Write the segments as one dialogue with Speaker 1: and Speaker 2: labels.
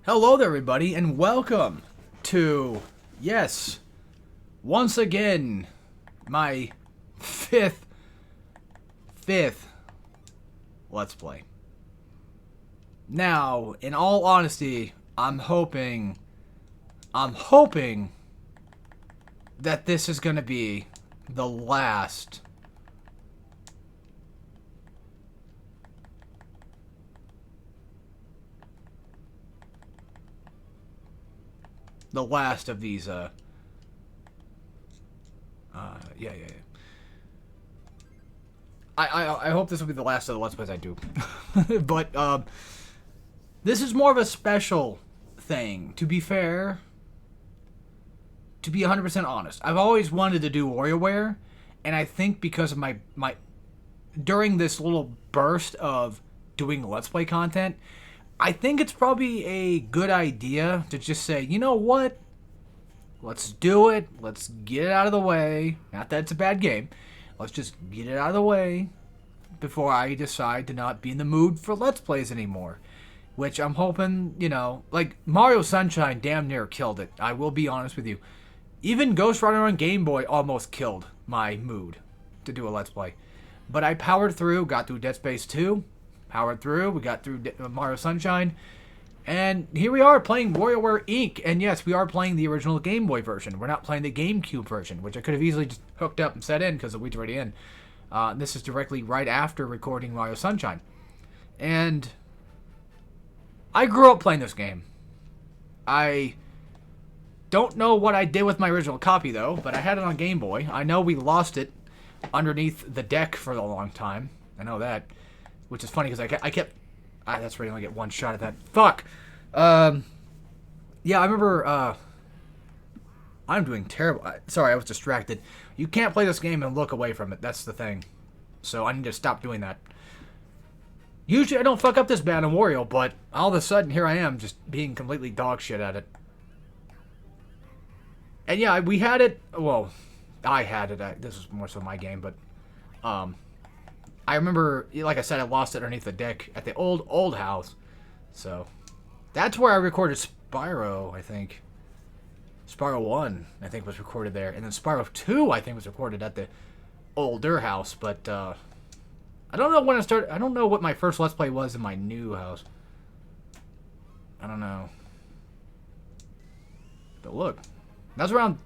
Speaker 1: Hello there, everybody, and welcome to, yes, once again, my fifth Let's Play. Now, in all honesty, I'm hoping that this is going to be the last of these, yeah. I hope this will be the last of the Let's Plays I do. But, this is more of a special thing. To be fair, to be 100% honest, I've always wanted to do WarioWare, and I think because of my during this little burst of doing Let's Play content, I think it's probably a good idea to just say, you know what? Let's do it. Let's get it out of the way. Not that it's a bad game. Let's just get it out of the way before I decide to not be in the mood for Let's Plays anymore. Which I'm hoping, you know, like Mario Sunshine damn near killed it. I will be honest with you. Even Ghost Rider on Game Boy almost killed my mood to do a Let's Play. But I powered through, got through Dead Space 2, powered through, we got through Mario Sunshine, and here we are playing WarioWare Inc. And yes, we are playing the original Game Boy version. We're not playing the GameCube version, which I could have easily just hooked up and set in because the Wii's already in. This is directly right after recording Mario Sunshine. And I grew up playing this game. I don't know what I did with my original copy, though, but I had it on Game Boy. I know we lost it underneath the deck for a long time. I know that. Which is funny, because I kept... that's right, I only get one shot at that. Fuck! Yeah, I remember... I'm doing terrible. Sorry, I was distracted. You can't play this game and look away from it. That's the thing. So I need to stop doing that. Usually I don't fuck up this bad on Wario, but all of a sudden here I am just being completely dog shit at it. And yeah, we had it... Well, I had it. This was more so my game, but... I remember, like I said, I lost it underneath the deck at the old house. So, that's where I recorded Spyro, I think. Spyro 1, I think, was recorded there. And then Spyro 2, I think, was recorded at the older house. But, I don't know when I started... I don't know what my first Let's Play was in my new house. I don't know. But look, that was around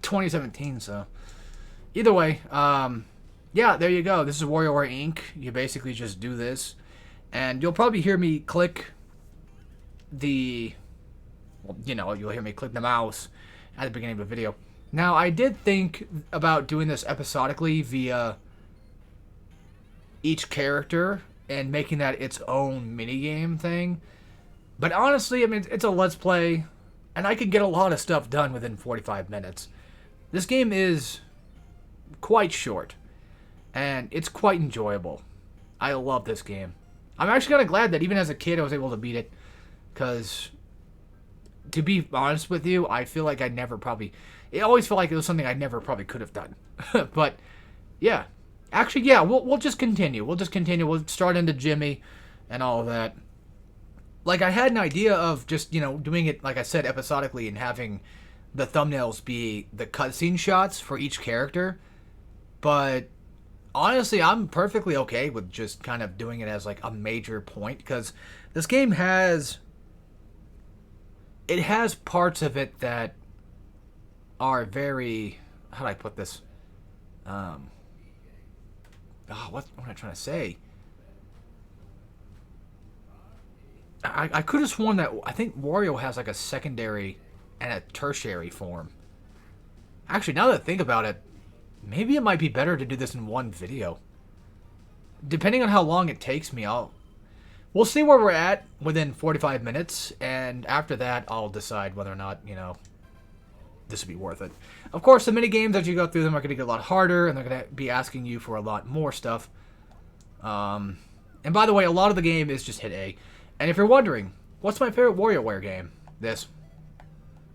Speaker 1: 2017, so... Either way, yeah, there you go. This is WarioWare Inc. You basically just do this. And you'll probably hear me click the... Well, you know, you'll hear me click the mouse at the beginning of the video. Now, I did think about doing this episodically via each character and making that its own minigame thing. But honestly, I mean, it's a Let's Play, and I could get a lot of stuff done within 45 minutes. This game is quite short. And it's quite enjoyable. I love this game. I'm actually kind of glad that even as a kid I was able to beat it. Because, to be honest with you, I feel like I never probably... It always felt like it was something I never probably could have done. But, yeah. Actually, yeah, we'll just continue. We'll just continue. We'll start into Jimmy and all of that. Like, I had an idea of just, you know, doing it, like I said, episodically and having the thumbnails be the cutscene shots for each character. But... honestly, I'm perfectly okay with just kind of doing it as, like, a major point, because this game has... It has parts of it that are very... How do I put this? What am I trying to say? I could have sworn that... I think Wario has, like, a secondary and a tertiary form. Actually, now that I think about it, maybe it might be better to do this in one video. Depending on how long it takes me, we'll see where we're at within 45 minutes, and after that, I'll decide whether or not, you know, this would be worth it. Of course, the minigames, as you go through them, are going to get a lot harder, and they're going to be asking you for a lot more stuff. And by the way, a lot of the game is just hit A. And if you're wondering, what's my favorite WarioWare game? This.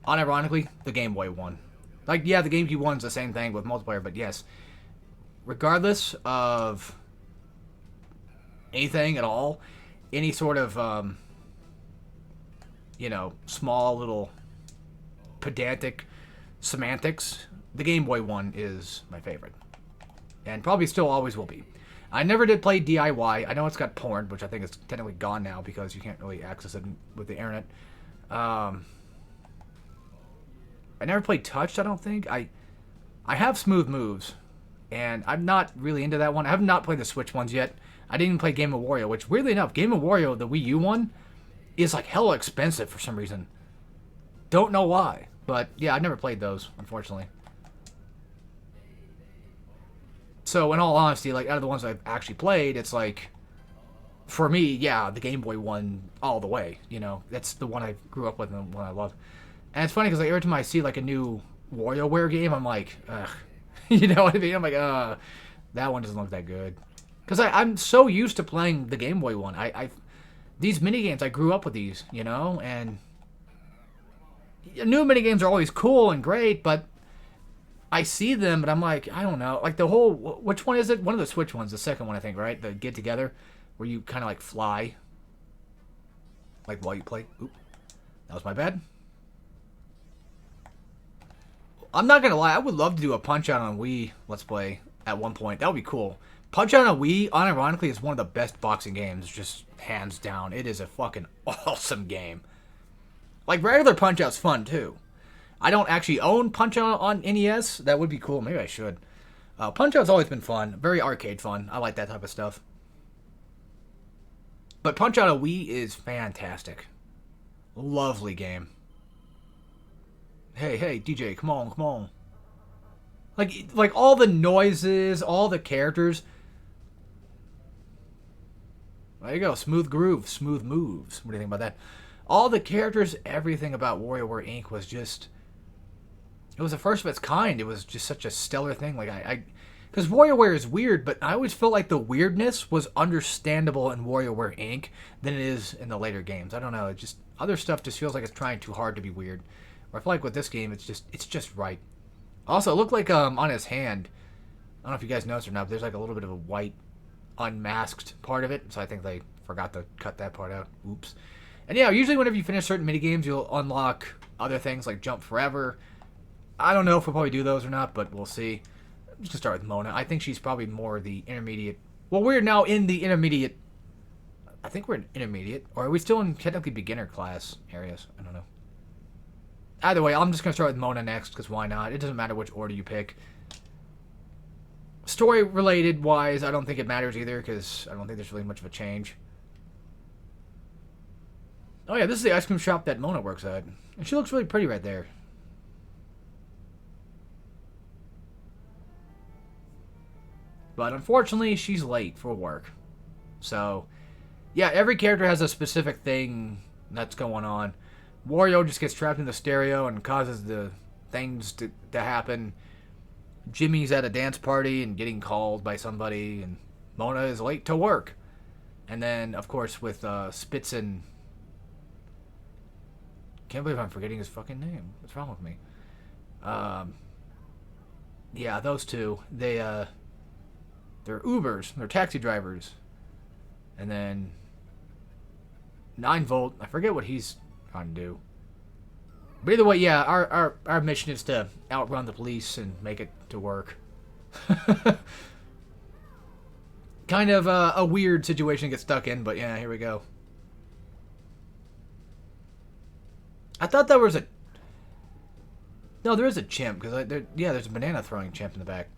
Speaker 1: Unironically, the Game Boy one. Like, yeah, the GameCube one's the same thing with multiplayer, but yes. Regardless of anything at all, any sort of small little pedantic semantics, the Game Boy one is my favorite. And probably still always will be. I never did play DIY. I know it's got porn, which I think is technically gone now because you can't really access it with the internet. I never played Touched, I don't think. I have Smooth Moves, and I'm not really into that one. I have not played the Switch ones yet. I didn't even play Game of Wario, which, weirdly enough, Game of Wario, the Wii U one, is like hella expensive for some reason. Don't know why. But, yeah, I never played those, unfortunately. So, in all honesty, like, out of the ones I've actually played, it's like, for me, yeah, the Game Boy one all the way, That's the one I grew up with and the one I love. And it's funny because, like, every time I see, like, a new WarioWare game, I'm like, ugh. You know what I mean? I'm like, that one doesn't look that good. Because I'm so used to playing the Game Boy one. These minigames, I grew up with these, and new minigames are always cool and great, but I see them, but I'm like, I don't know. Like, which one is it? One of the Switch ones, the second one, I think, right? The Get Together, where you kind of, like, fly. Like, while you play. Oop. That was my bad. I'm not going to lie. I would love to do a Punch-Out on Wii Let's Play at one point. That would be cool. Punch-Out on Wii, unironically, is one of the best boxing games, just hands down. It is a fucking awesome game. Like, regular Punch-Out's fun, too. I don't actually own Punch-Out on NES. That would be cool. Maybe I should. Punch-Out's always been fun. Very arcade fun. I like that type of stuff. But Punch-Out on Wii is fantastic. Lovely game. Hey, DJ, come on. Like all the noises, all the characters. There you go. Smooth groove, smooth moves. What do you think about that? All the characters, everything about WarioWare Inc. was just... It was the first of its kind. It was just such a stellar thing. Like, because WarioWare is weird, but I always felt like the weirdness was understandable in WarioWare Inc. than it is in the later games. I don't know. It just... Other stuff just feels like it's trying too hard to be weird. Or I feel like with this game, it's just right. Also, it looked like on his hand, I don't know if you guys noticed or not, but there's like a little bit of a white unmasked part of it. So I think they forgot to cut that part out. Oops. And yeah, usually whenever you finish certain minigames, you'll unlock other things like Jump Forever. I don't know if we'll probably do those or not, but we'll see. I'm just going to start with Mona. I think she's probably more the intermediate. Well, we're now in the intermediate. I think we're in intermediate. Or are we still in technically beginner class areas? I don't know. Either way, I'm just going to start with Mona next, because why not? It doesn't matter which order you pick. Story-related wise, I don't think it matters either, because I don't think there's really much of a change. Oh yeah, this is the ice cream shop that Mona works at. And she looks really pretty right there. But unfortunately, she's late for work. So, yeah, every character has a specific thing that's going on. Wario just gets trapped in the stereo and causes the things to happen. Jimmy's at a dance party and getting called by somebody, and Mona is late to work. And then, of course, with Spitzen... Can't believe I'm forgetting his fucking name. What's wrong with me? Yeah, those two. They're Ubers. They're taxi drivers. And then 9-Volt. I forget what he's trying to do. But either way, yeah, our mission is to outrun the police and make it to work. Kind of a weird situation to get stuck in, but yeah, here we go. I thought there was a... No, there is a chimp, because there's a banana throwing chimp in the back.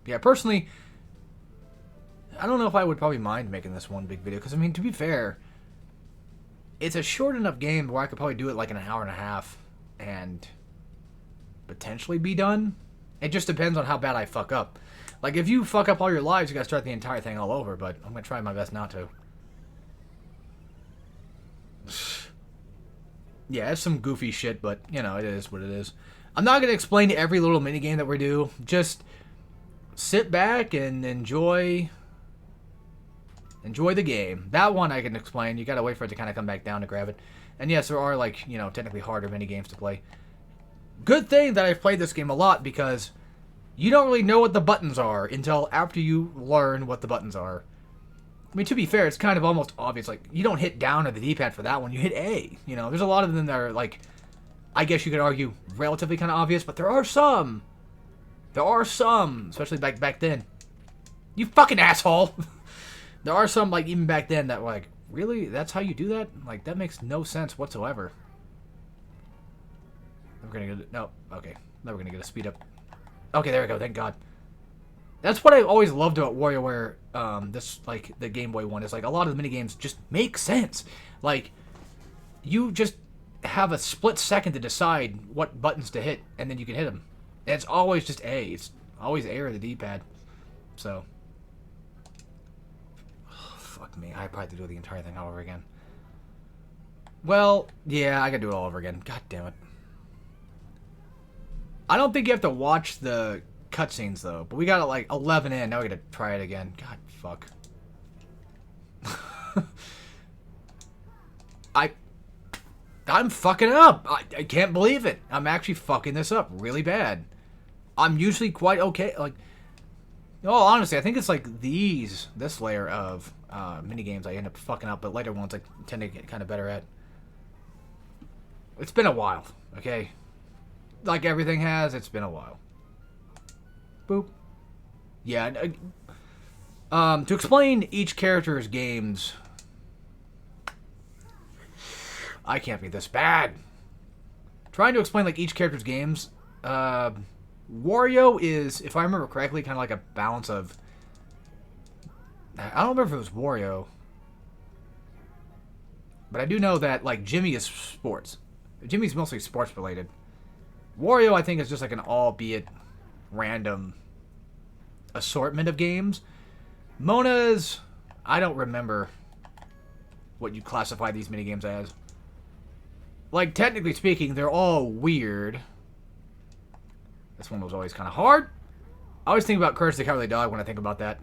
Speaker 1: Yeah, personally, I don't know if I would probably mind making this one big video, because, I mean, to be fair, it's a short enough game where I could probably do it like in an hour and a half and potentially be done. It just depends on how bad I fuck up. Like, if you fuck up all your lives, you gotta start the entire thing all over, but I'm gonna try my best not to. Yeah, it's some goofy shit, but, you know, it is what it is. I'm not gonna explain every little minigame that we do. Just sit back and enjoy the game. That one I can explain. You gotta wait for it to kind of come back down to grab it. And yes, there are, like, you know, technically harder minigames to play. Good thing that I've played this game a lot, because You don't really know what the buttons are until after you learn what the buttons are. I mean, to be fair, it's kind of almost obvious. Like, you don't hit down on the D-pad for that one. You hit A. You know, there's a lot of them that are, like, I guess you could argue relatively kind of obvious, but there are some. There are some, especially back then. You fucking asshole! There are some, like, even back then that were like, really? That's how you do that? Like, that makes no sense whatsoever. We're gonna get... No. Okay. Now we're gonna get a speed up. Okay, there we go. Thank God. That's what I always loved about WarioWare, this, like, the Game Boy one, is, like, a lot of the minigames just make sense. Like, you just have a split second to decide what buttons to hit, and then you can hit them. And it's always just A. It's always A or the D-pad. So... Oh, fuck me. I probably have to do the entire thing all over again. Well, yeah, I gotta do it all over again. God damn it. I don't think you have to watch the cutscenes, though. But we got, like, 11 in. Now we gotta try it again. God, fuck. I'm fucking up. I can't believe it. I'm actually fucking this up really bad. I'm usually quite okay. Like, no, honestly, I think it's like this layer of minigames I end up fucking up, but later ones I tend to get kind of better at. It's been a while, okay? Like everything has, it's been a while. Boop. Yeah. To explain each character's games... I can't be this bad. Trying to explain, like, each character's games. Wario is, if I remember correctly, kind of like a balance of... I don't remember if it was Wario. But I do know that, like, Jimmy is sports. Jimmy's mostly sports related. Wario, I think, is just like an albeit random assortment of games. Mona's... I don't remember what you classify these minigames as. Like, technically speaking, they're all weird. This one was always kind of hard. I always think about Courage the Cowardly Dog when I think about that.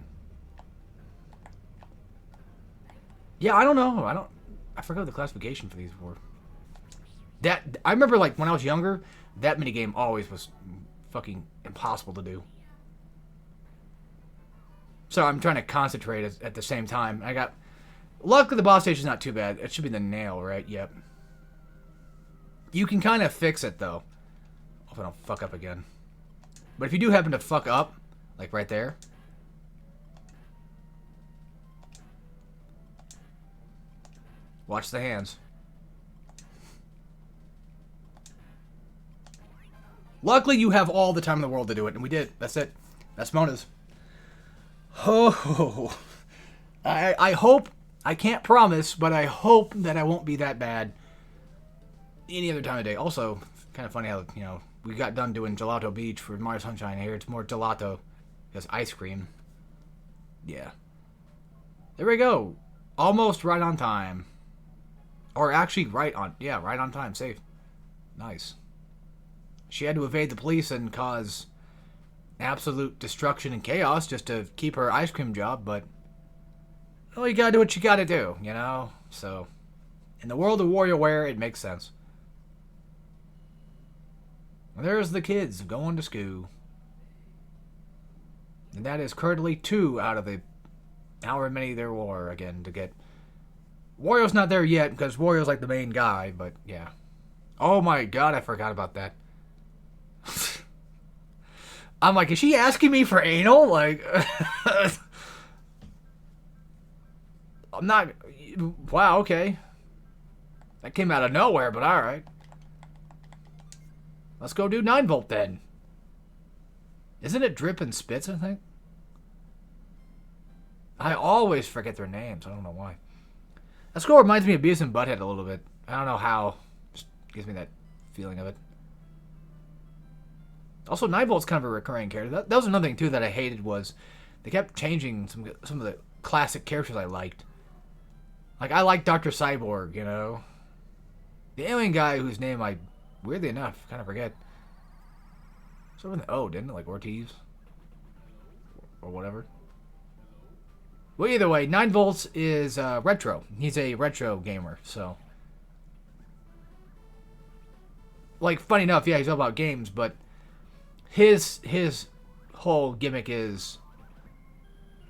Speaker 1: Yeah, I don't know. I forgot the classification for these were. I remember, like, when I was younger, that minigame always was fucking impossible to do. So I'm trying to concentrate at the same time. Luckily, the boss stage is not too bad. It should be the nail, right? Yep. You can kind of fix it, though. Hope I don't fuck up again. But if you do happen to fuck up, like right there. Watch the hands. Luckily, you have all the time in the world to do it, and we did. That's it. That's Mona's. Oh. I hope, I can't promise, but I hope that I won't be that bad any other time of day. Also, kind of funny how, you know, we got done doing Gelato Beach for Mario Sunshine. Here it's more gelato because ice cream. Yeah. There we go. Almost right on time. Or actually right on time. Safe. Nice. She had to evade the police and cause absolute destruction and chaos just to keep her ice cream job, but well, you gotta do what you gotta do, you know? So, in the world of WarioWare, it makes sense. There's the kids going to school. And that is currently 2 out of the however many there were, again, to get... Wario's not there yet, because Wario's like the main guy, but yeah. Oh my god, I forgot about that. I'm like, is she asking me for anal? Like... I'm not... Wow, okay. That came out of nowhere, but alright. Let's go do 9-volt then. Isn't it Drip and Spitz, I think? I always forget their names. I don't know why. That score reminds me of Beavis and Butthead a little bit. I don't know how. Just gives me that feeling of it. Also, 9-volt's kind of a recurring character. That was another thing, too, that I hated was they kept changing some of the classic characters I liked. Like, I like Dr. Cyborg, you know? The alien guy whose name I, weirdly enough, kind of forget. Something with an O, didn't it? Like Ortiz? Or whatever. Well, either way, 9-volts is retro. He's a retro gamer, so... Like, funny enough, yeah, he's all about games, but his whole gimmick is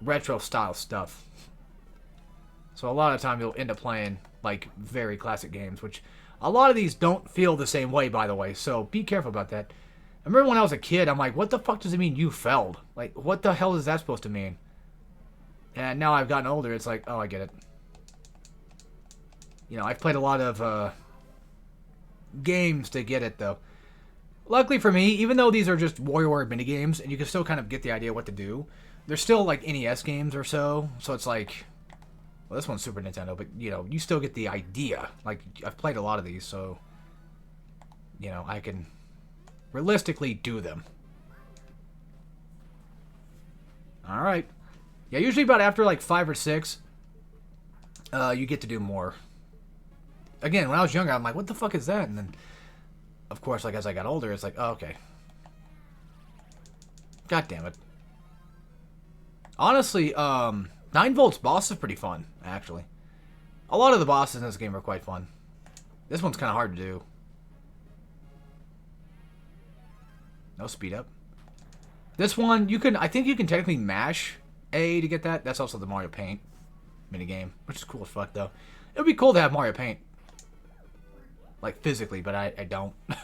Speaker 1: retro style stuff. So a lot of time you'll end up playing like very classic games, which a lot of these don't feel the same way, by the way. So be careful about that. I remember when I was a kid, I'm like, what the fuck does it mean you felled? Like, what the hell is that supposed to mean? And now I've gotten older, it's like, oh, I get it. You know, I've played a lot of games to get it, though. Luckily for me, even though these are just WarioWare minigames, and you can still kind of get the idea what to do, they're still like NES games or so. So it's like, well, this one's Super Nintendo, but, you know, you still get the idea. Like, I've played a lot of these, so, you know, I can realistically do them. Alright. Yeah, usually about after, like, 5 or 6, you get to do more. Again, when I was younger, I'm like, what the fuck is that? And then, of course, like, as I got older, it's like, oh, okay. God damn it. Honestly, 9 volts boss is pretty fun, actually. A lot of the bosses in this game are quite fun. This one's kind of hard to do. No speed up. This one, you can, I think you can technically mash A to get that. That's also the Mario Paint minigame, which is cool as fuck, though. It would be cool to have Mario Paint. Like, physically, but I don't. I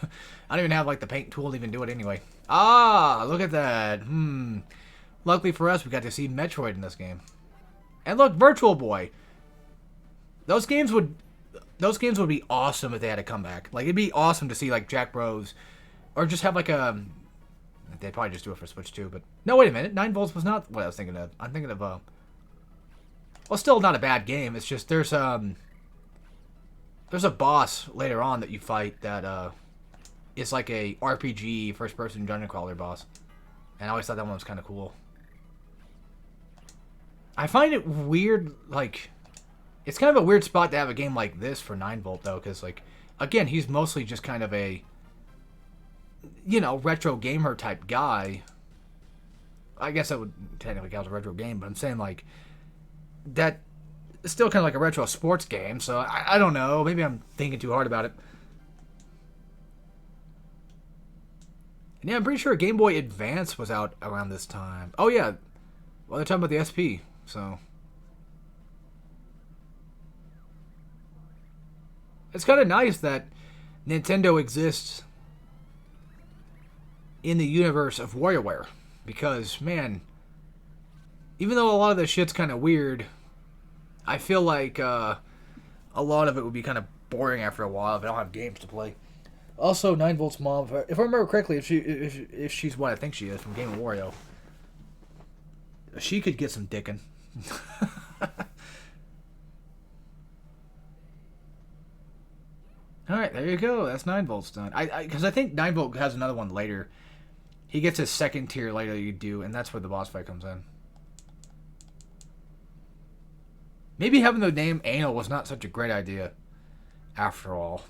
Speaker 1: don't even have, like, the paint tool to even do it anyway. Ah, look at that. Luckily for us, we got to see Metroid in this game. And look, Virtual Boy. Those games would be awesome if they had a comeback. Like, it'd be awesome to see, like, Jack Bros. Or just have, like, a... They'd probably just do it for Switch, too, but... No, wait a minute. 9 volts was not what I was thinking of. I'm thinking of, well, still not a bad game. It's just, there's a boss later on that you fight that, is like a RPG, first-person dungeon crawler boss. And I always thought that one was kind of cool. I find it weird, like... It's kind of a weird spot to have a game like this for 9 volt, though, because, like... Again, he's mostly just kind of a... You know, retro gamer type guy. I guess that would technically count as a retro game, but I'm saying, like... That... It's still kind of like a retro sports game, so I don't know. Maybe I'm thinking too hard about it. And yeah, I'm pretty sure Game Boy Advance was out around this time. Oh, yeah. Well, they're talking about the SP, so... It's kind of nice that Nintendo exists in the universe of WarioWare. Because, man, even though a lot of this shit's kind of weird, I feel like a lot of it would be kind of boring after a while if I don't have games to play. Also, 9 volts mom, if I remember correctly, if she's what I think she is from Game of Wario, she could get some dickin'. Alright, there you go. That's 9 volts done. Because I think 9 volt has another one later. He gets his second tier later you do, and that's where the boss fight comes in. Maybe having the name Anal was not such a great idea, after all.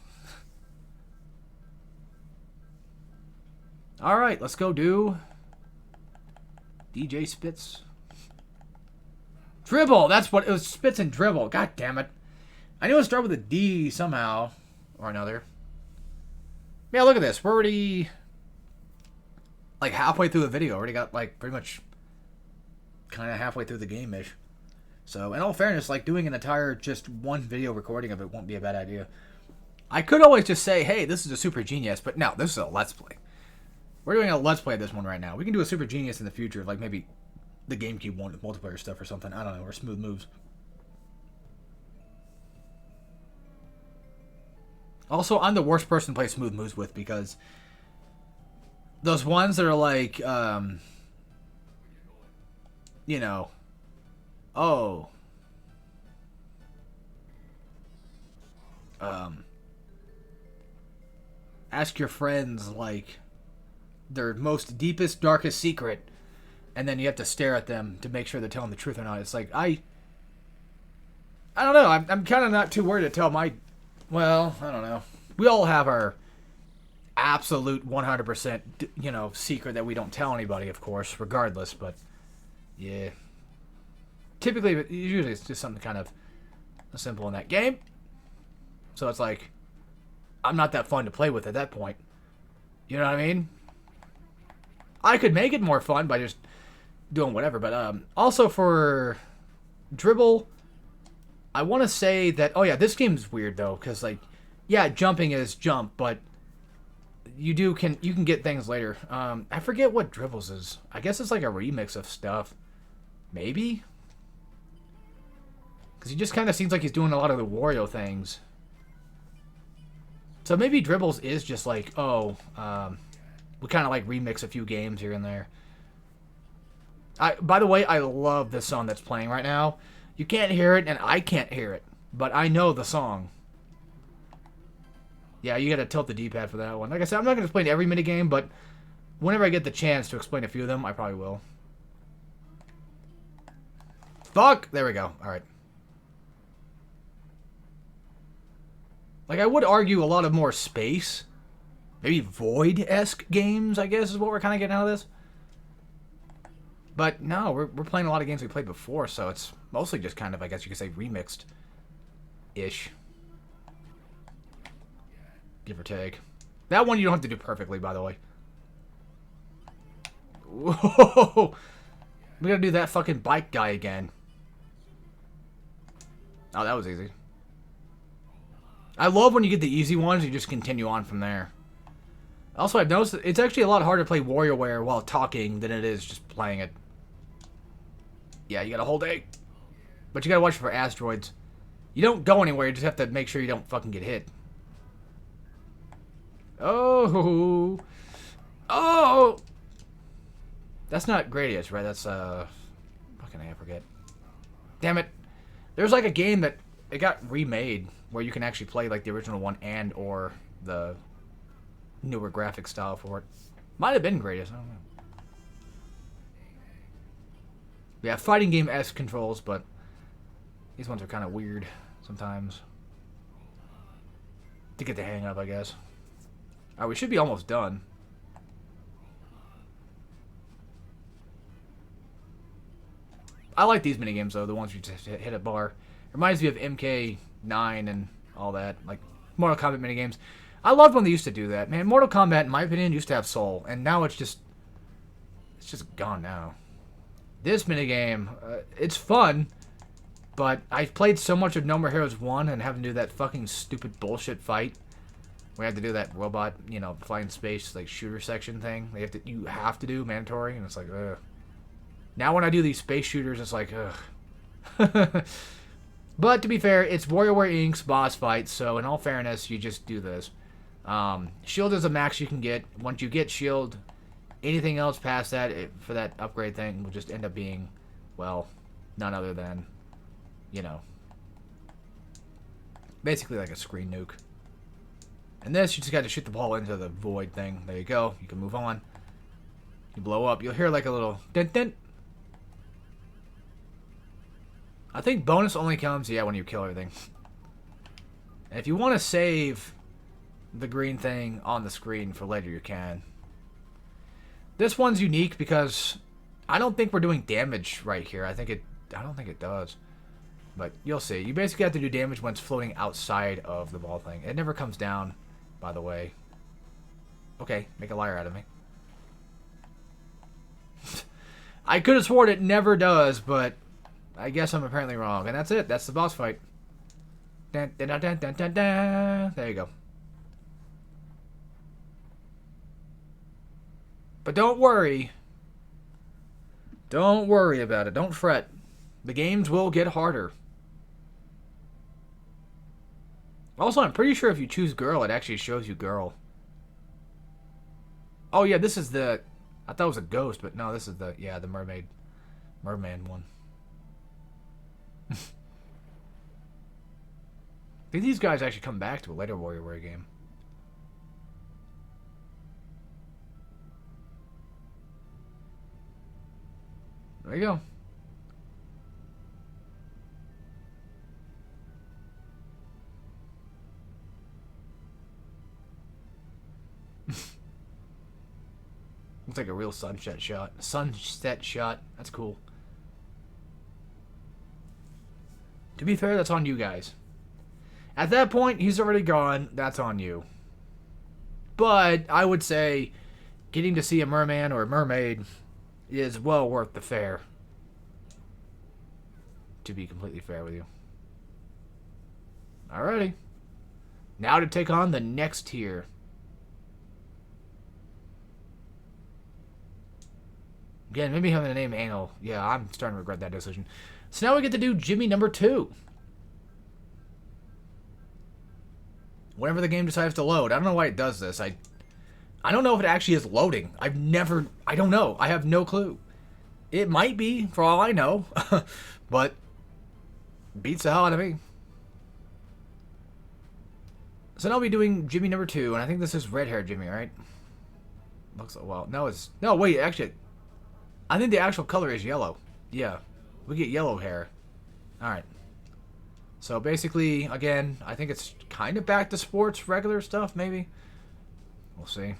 Speaker 1: Alright, let's go do... DJ Spitz. Dribble! That's what... It was Spitz and Dribble. God damn it. I knew it would start with a D somehow. Or another. Yeah, look at this. We're already... Like, halfway through the video. Already got, like, pretty much... Kind of halfway through the game-ish. So, in all fairness, like, doing an entire just one video recording of it won't be a bad idea. I could always just say, hey, this is a Super Genius, but no, this is a Let's Play. We're doing a Let's Play of this one right now. We can do a Super Genius in the future, like maybe the GameCube one with multiplayer stuff or something. I don't know, or Smooth Moves. Also, I'm the worst person to play Smooth Moves with because those ones that are like, you know, oh, ask your friends, like, their most deepest, darkest secret, and then you have to stare at them to make sure they're telling the truth or not. It's like, I don't know, I'm kind of not too worried to tell my, well, I don't know. We all have our absolute 100%, you know, secret that we don't tell anybody, of course, regardless, but, yeah. Typically, usually it's just something kind of simple in that game. So it's like, I'm not that fun to play with at that point. You know what I mean? I could make it more fun by just doing whatever. But also for dribble, I want to say that, oh yeah, this game's weird though, because like, yeah, jumping is jump, but you can get things later. I forget what dribbles is. I guess it's like a remix of stuff. Maybe? Because he just kind of seems like he's doing a lot of the Wario things. So maybe dribbles is just like, oh, we kind of like remix a few games here and there. By the way, I love this song that's playing right now. You can't hear it, and I can't hear it, but I know the song. Yeah, you gotta tilt the D-pad for that one. Like I said, I'm not gonna explain every minigame, but whenever I get the chance to explain a few of them, I probably will. Fuck! There we go. Alright. Like, I would argue a lot of more space. Maybe Void-esque games, I guess, is what we're kind of getting out of this. But no, we're playing a lot of games we played before, so it's mostly just kind of, I guess you could say, remixed-ish. Give or take. That one you don't have to do perfectly, by the way. Whoa! We gotta do that fucking bike guy again. Oh, that was easy. I love when you get the easy ones, you just continue on from there. Also, I've noticed that it's actually a lot harder to play WarioWare while talking than it is just playing it. Yeah, you gotta hold A. But you gotta watch for asteroids. You don't go anywhere, you just have to make sure you don't fucking get hit. Oh! Oh! That's not Gradius, right? That's, fucking I forget. Damn it. There's like a game that, it got remade, where you can actually play like the original one and or the newer graphic style for it. Might have been Gradius, I don't know. Yeah, fighting game-esque controls, but these ones are kind of weird sometimes. To get the hang of, I guess. Alright, we should be almost done. I like these minigames, though, the ones you just hit a bar. Reminds me of MK9 and all that, like Mortal Kombat minigames. I loved when they used to do that. Man, Mortal Kombat, in my opinion, used to have soul, and now it's just gone now. This minigame, it's fun, but I've played so much of No More Heroes 1 and having to do that fucking stupid bullshit fight. We had to do that robot, you know, flying space, like, shooter section thing. You have to do, mandatory, and it's like, ugh. Now when I do these space shooters, it's like, ugh. But to be fair, it's WarioWare Inc.'s boss fight, so in all fairness, you just do this. Shield is the max you can get. Once you get shield, anything else past that, for that upgrade thing, will just end up being, well, none other than, you know, basically like a screen nuke. And this, you just got to shoot the ball into the void thing. There you go. You can move on. You blow up. You'll hear like a little dent dent. I think bonus only comes, yeah, when you kill everything. And if you want to save the green thing on the screen for later, you can. This one's unique because I don't think we're doing damage right here. I don't think it does. But you'll see. You basically have to do damage when it's floating outside of the ball thing. It never comes down, by the way. Okay, make a liar out of me. I could have sworn it never does, but I guess I'm apparently wrong. And that's it. That's the boss fight. Dun, dun, dun, dun, dun, dun, dun. There you go. But don't worry. Don't worry about it. Don't fret. The games will get harder. Also, I'm pretty sure if you choose girl, it actually shows you girl. Oh, yeah, this is the... I thought it was a ghost, but no, this is the... Yeah, the merman one. I think these guys actually come back to a later WarioWare game. There you go. Looks like a real sunset shot. Sunset shot. That's cool. To be fair, that's on you guys. At that point, he's already gone. That's on you. But I would say getting to see a merman or a mermaid is well worth the fare. To be completely fair with you. Alrighty. Now to take on the next tier. Again, maybe having the name Anal. Yeah, I'm starting to regret that decision. So now we get to do Jimmy number 2. Whenever the game decides to load. I don't know why it does this. I don't know if it actually is loading. I don't know. I have no clue. It might be, for all I know. But, beats the hell out of me. So now I'll be doing Jimmy number 2, and I think this is red-haired Jimmy, right? Looks like, well, no, it's... No, wait, actually... I think the actual color is yellow. Yeah. We get yellow hair. Alright. So basically, again, I think it's kind of back to sports, regular stuff, maybe? We'll see.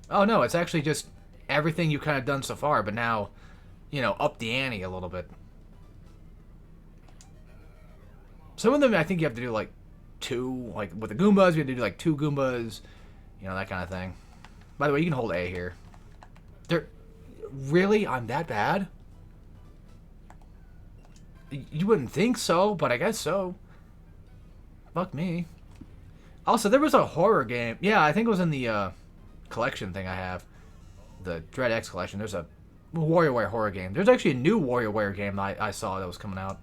Speaker 1: Oh, no, it's actually just everything you've kind of done so far, but now, you know, up the ante a little bit. Some of them I think you have to do, like, 2, like, with the Goombas, you have to do, like, 2 Goombas, you know, that kind of thing. By the way, you can hold A here. Really? I'm that bad? You wouldn't think so, but I guess so. Fuck me. Also, there was a horror game. Yeah, I think it was in the collection thing I have. The Dread X collection. There's a WarioWare horror game. There's actually a new WarioWare game I saw that was coming out.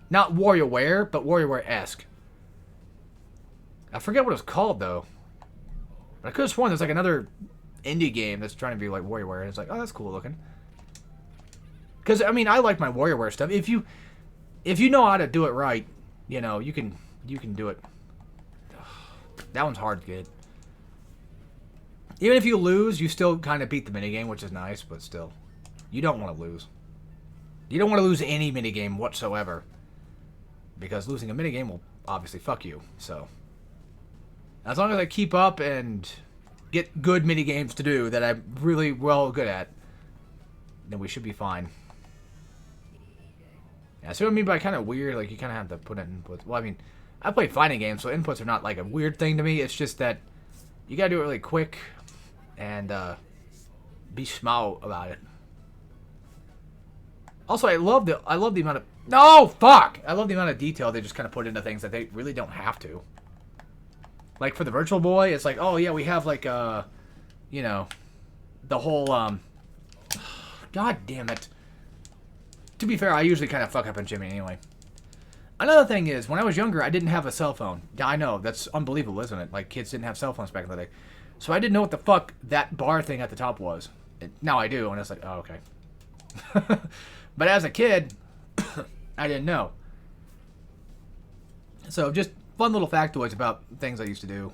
Speaker 1: Not WarioWare, but WarioWare-esque. I forget what it was called, though. But I could have sworn there's like another indie game that's trying to be like WarioWare. And it's like, oh, that's cool looking. Because, I mean, I like my WarioWare stuff. If you know how to do it right, you know, you can do it. That one's hard to get. Even if you lose, you still kind of beat the minigame, which is nice, but still. You don't want to lose. You don't want to lose any minigame whatsoever. Because losing a minigame will obviously fuck you, so. As long as I keep up and get good minigames to do that I'm really well good at, then we should be fine. Yeah, see what I mean by kind of weird? Like, you kind of have to put in inputs. Well, I mean, I play fighting games, so inputs are not like a weird thing to me. It's just that you gotta do it really quick and be smart about it. Also, I love the amount of... No! Fuck! I love the amount of detail they just kind of put into things that they really don't have to. Like, for the Virtual Boy, it's like, oh, yeah, we have, like, you know, the whole, God damn it. To be fair, I usually kind of fuck up on Jimmy anyway. Another thing is, when I was younger, I didn't have a cell phone. I know, that's unbelievable, isn't it? Like, kids didn't have cell phones back in the day. So I didn't know what the fuck that bar thing at the top was. Now I do, and it's like, oh, okay. But as a kid, I didn't know. So just fun little factoids about things I used to do.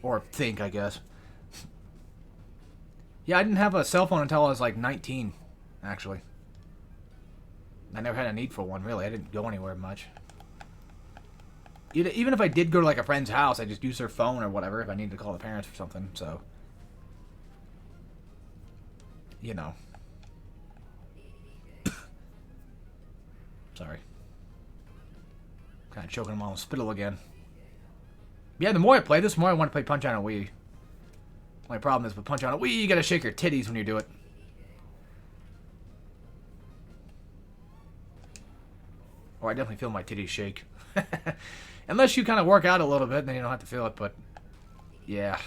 Speaker 1: Or think, I guess. Yeah, I didn't have a cell phone until I was like 19, actually. I never had a need for one, really. I didn't go anywhere much. Even if I did go to like a friend's house, I just use their phone or whatever if I needed to call the parents for something, so. You know. Sorry. Kind of choking them on with spittle again. Yeah, the more I play this, the more I want to play Punch on a Wii. My problem is with Punch on a Wii, you gotta shake your titties when you do it. Or I definitely feel my titties shake. Unless you kind of work out a little bit, then you don't have to feel it, but... Yeah.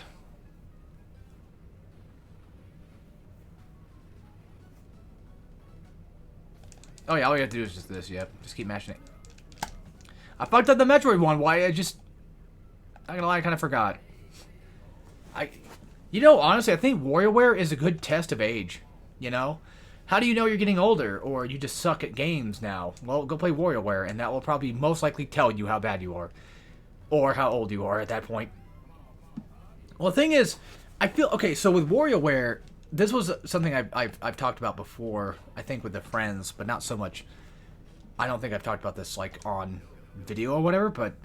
Speaker 1: Oh yeah, all you have to do is just this, yep. Just keep mashing it. I fucked up the Metroid one, why I just... Not gonna lie, I kind of forgot. You know, honestly, I think WarioWare is a good test of age, you know? How do you know you're getting older, or you just suck at games now? Well, go play WarioWare, and that will probably most likely tell you how bad you are. Or how old you are at that point. Well, the thing is, I feel... Okay, so with WarioWare, this was something I've talked about before, I think with the friends, but not so much... I don't think I've talked about this, like, on video or whatever, but...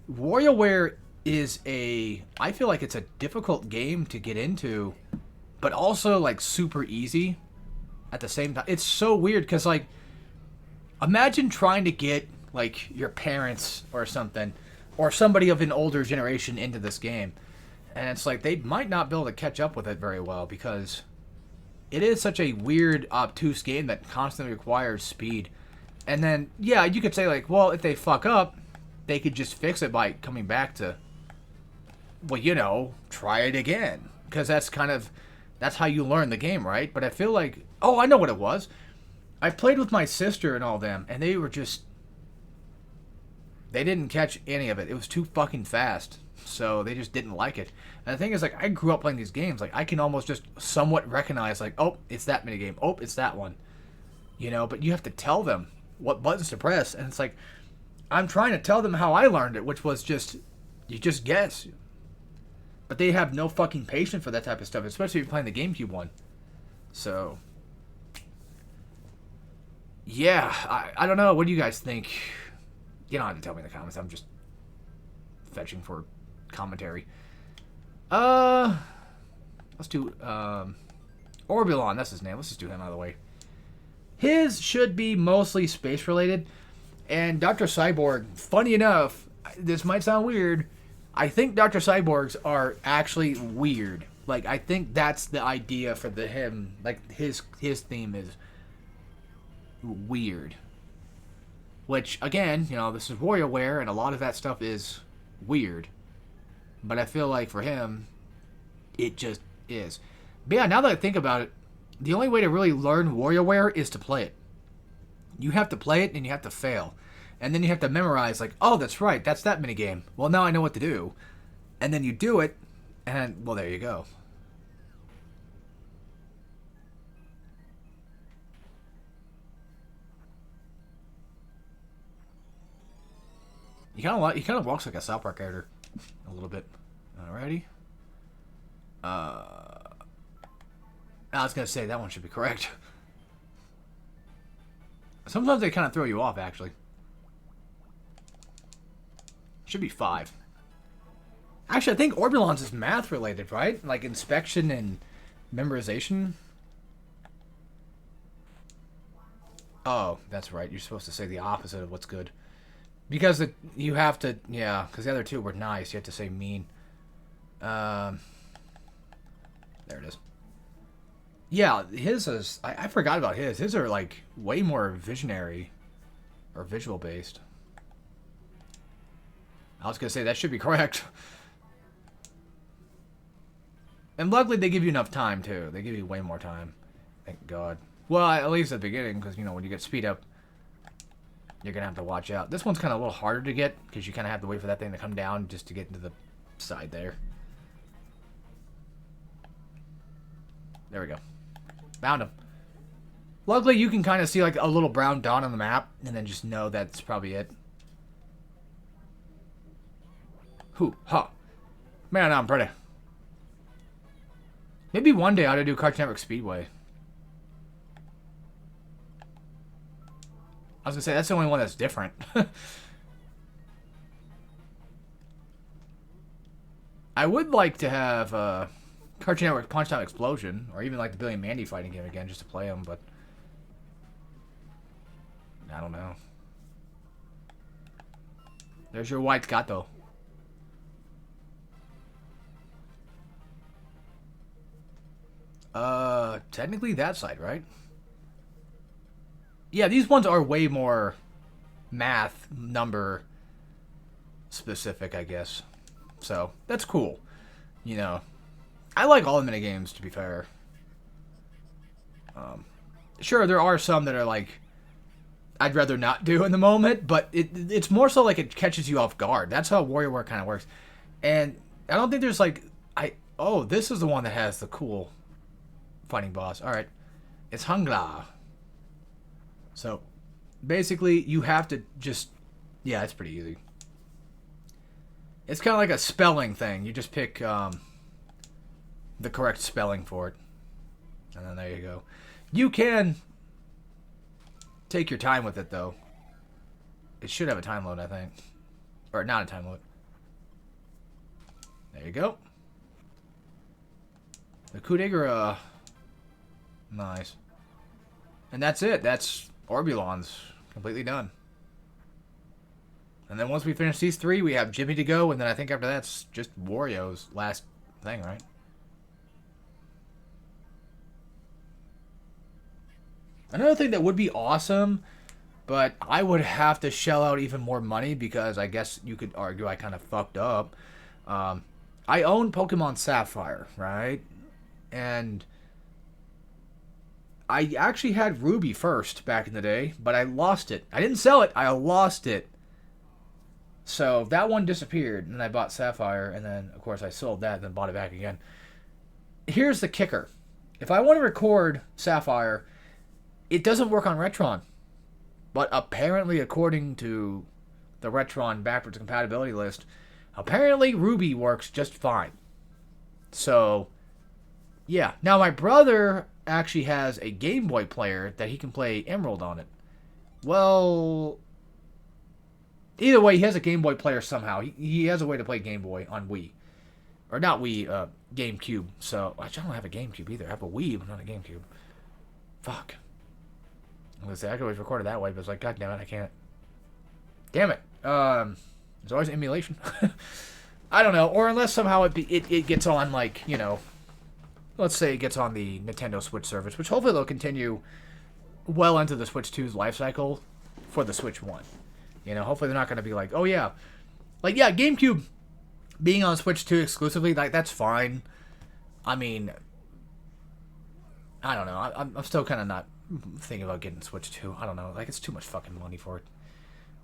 Speaker 1: WarioWare is a... I feel like it's a difficult game to get into, but also, like, super easy at the same time. It's so weird, because, like, imagine trying to get, like, your parents or something, or somebody of an older generation into this game. And it's like they might not be able to catch up with it very well because it is such a weird, obtuse game that constantly requires speed. And then, yeah, you could say, like, well, if they fuck up, they could just fix it by coming back to, well, you know, try it again. Because that's how you learn the game, right? But I feel like, oh, I know what it was. I played with my sister and all them, and they didn't catch any of it. It was too fucking fast. So they just didn't like it. And the thing is, like, I grew up playing these games. Like, I can almost just somewhat recognize, like, oh, it's that minigame. Oh, it's that one. You know, but you have to tell them what buttons to press. And it's like, I'm trying to tell them how I learned it, which was just, you just guess. But they have no fucking patience for that type of stuff, especially if you're playing the GameCube one. So, yeah, I don't know. What do you guys think? You don't have to tell me in the comments. I'm just fetching for commentary. Let's do Orbulon, that's his name. Let's just do him out of the way. His should be mostly space related. And Dr. Cyborg, funny enough, this might sound weird, I think Dr. Cyborgs are actually weird. Like, I think that's the idea for him. Like, his theme is weird. Which, again, you know, this is WarioWare, and a lot of that stuff is weird. But I feel like for him, it just is. But yeah, now that I think about it, the only way to really learn WarioWare is to play it. You have to play it and you have to fail. And then you have to memorize, like, oh, that's right, that's that minigame. Well, now I know what to do. And then you do it, and, well, there you go. He kind of walks like a South Park character. A little bit. Alrighty. I was going to say, that one should be correct. Sometimes they kind of throw you off, actually. Should be 5. Actually, I think Orbulons is math related, right? Like inspection and memorization. Oh, that's right. You're supposed to say the opposite of what's good. Because you have to, yeah, because the other two were nice. You have to say mean. There it is. Yeah, his is, I forgot about his. His are, like, way more visionary or visual based. I was going to say, that should be correct. And luckily, they give you enough time, too. They give you way more time. Thank God. Well, at least at the beginning, because, you know, when you get speed up, you're going to have to watch out. This one's kind of a little harder to get, because you kind of have to wait for that thing to come down just to get into the side there. There we go. Found him. Luckily, you can kind of see, like, a little brown dot on the map, and then just know that's probably it. Hoo, ha. Man, I'm pretty. Maybe one day I ought to do Cartoon Network Speedway. I was going to say, that's the only one that's different. I would like to have Cartoon Network Punch-Out Explosion, or even like the Billy and Mandy fighting game again, just to play them, but I don't know. There's your white gato. Technically that side, right? Yeah, these ones are way more math, number specific, I guess. So, that's cool. You know, I like all the minigames, to be fair. Sure, there are some that are like, I'd rather not do in the moment, but it's more so like it catches you off guard. That's how WarioWare kind of works. And I don't think there's like, oh, this is the one that has the cool fighting boss. Alright. It's Hungla. So, basically, you have to just, yeah, it's pretty easy. It's kind of like a spelling thing. You just pick the correct spelling for it. And then there you go. You can take your time with it, though. It should have a time limit, I think. Or not a time limit. There you go. The coup de grace. Nice. And that's it. That's Orbulon's completely done. And then once we finish these 3, we have Jimmy to go, and then I think after that's just Wario's last thing, right? Another thing that would be awesome, but I would have to shell out even more money because I guess you could argue I kind of fucked up. I own Pokemon Sapphire, right? And I actually had Ruby first back in the day, but I lost it. I didn't sell it, I lost it. So that one disappeared, and I bought Sapphire, and then, of course, I sold that and then bought it back again. Here's the kicker. If I want to record Sapphire, it doesn't work on Retron. But apparently, according to the Retron backwards compatibility list, apparently Ruby works just fine. So, yeah. Now, my brother actually has a Game Boy player that he can play Emerald on it. Well, either way, he has a Game Boy player somehow. He has a way to play Game Boy on Wii. Or not Wii, GameCube. So, I don't have a GameCube either. I have a Wii, but not a GameCube. Fuck. I was gonna say, I could always record it that way, but it's like, god damn it, I can't. Damn it. There's always emulation. I don't know. Or unless somehow it gets on, like, you know, let's say it gets on the Nintendo Switch service, which hopefully they'll continue well into the Switch 2's life cycle for the Switch 1. You know, hopefully they're not going to be like, oh yeah. Like, yeah, GameCube being on Switch 2 exclusively, like, that's fine. I mean, I don't know. I'm still kind of not thinking about getting Switch 2. I don't know. Like, it's too much fucking money for it.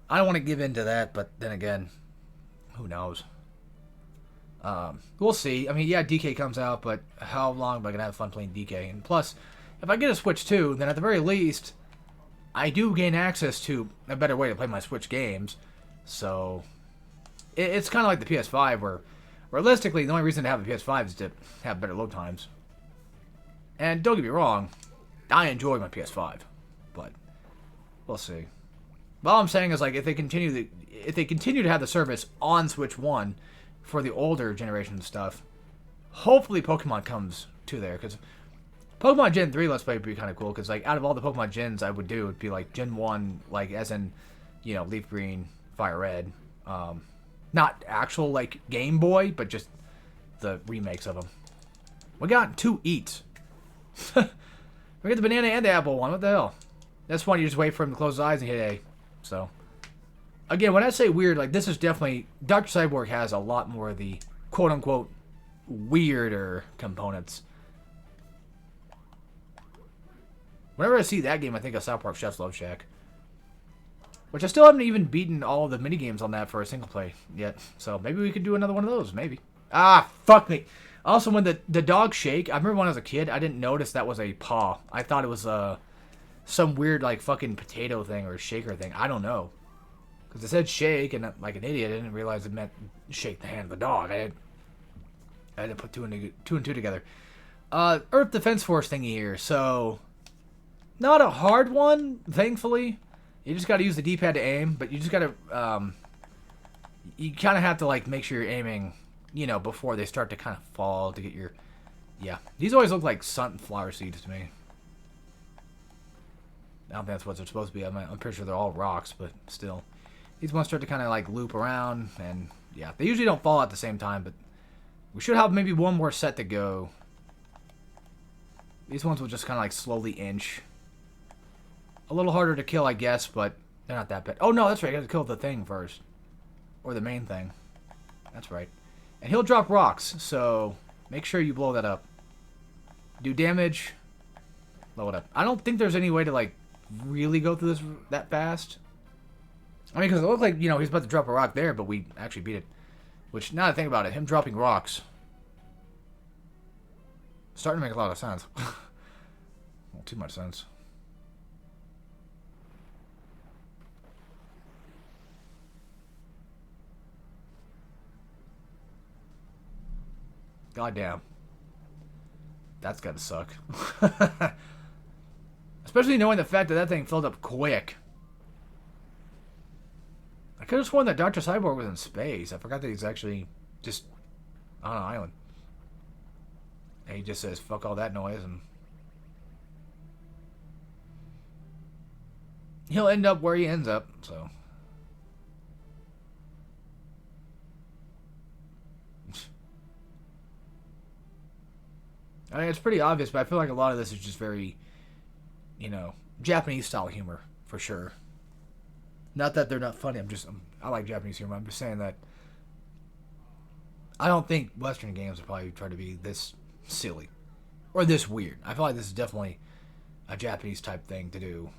Speaker 1: I don't want to give in to that, but then again, who knows? We'll see. I mean, yeah, DK comes out, but how long am I going to have fun playing DK? And plus, if I get a Switch 2, then at the very least, I do gain access to a better way to play my Switch games. So, it's kind of like the PS5, where realistically, the only reason to have a PS5 is to have better load times. And don't get me wrong, I enjoy my PS5, but we'll see. But all I'm saying is, like, if they continue to have the service on Switch 1 for the older generation stuff, hopefully Pokemon comes to there, because Pokemon Gen 3 Let's Play would be kind of cool, because, like, out of all the Pokemon Gens I would do, it would be, like, Gen 1, like, as in, you know, Leaf Green, Fire Red. Not actual, like, Game Boy, but just the remakes of them. We got 2 eats. We got the banana and the apple one. What the hell? That's one you just wait for him to close his eyes and hit A. So, again, when I say weird, like, this is definitely... Dr. Cyborg has a lot more of the quote-unquote weirder components. Whenever I see that game, I think of South Park Chef's Love Shack. Which I still haven't even beaten all the minigames on that for a single play yet. So, maybe we could do another one of those. Maybe. Ah, fuck me. Also, when the dogs shake, I remember when I was a kid, I didn't notice that was a paw. I thought it was some weird, like, fucking potato thing or shaker thing. I don't know. Because it said shake, and like an idiot, I didn't realize it meant shake the hand of the dog. I had to put two and two together. Earth Defense Force thingy here. So, not a hard one, thankfully. You just got to use the D-pad to aim, but you just got to, you kind of have to, like, make sure you're aiming, you know, before they start to kind of fall to get your, yeah. These always look like sunflower seeds to me. I don't think that's what they're supposed to be. I'm pretty sure they're all rocks, but still. These ones start to kind of, like, loop around, and, yeah. They usually don't fall at the same time, but we should have maybe one more set to go. These ones will just kind of, like, slowly inch. A little harder to kill, I guess, but they're not that bad. Oh, no, that's right. I got to kill the thing first. Or the main thing. That's right. And he'll drop rocks, so make sure you blow that up. Do damage. Blow it up. I don't think there's any way to, like, really go through this that fast. I mean, because it looked like, you know, he's about to drop a rock there, but we actually beat it. Which, now that I think about it, him dropping rocks, starting to make a lot of sense. Well, too much sense. Goddamn. That's gotta suck. Especially knowing the fact that that thing filled up quick. I could have sworn that Dr. Cyborg was in space. I forgot that he's actually just on an island. And he just says, fuck all that noise, and he'll end up where he ends up, so. I mean, it's pretty obvious, but I feel like a lot of this is just very, you know, Japanese style humor for sure. Not that they're not funny. I like Japanese humor. I'm just saying that I don't think Western games would probably try to be this silly or this weird. I feel like this is definitely a Japanese type thing to do,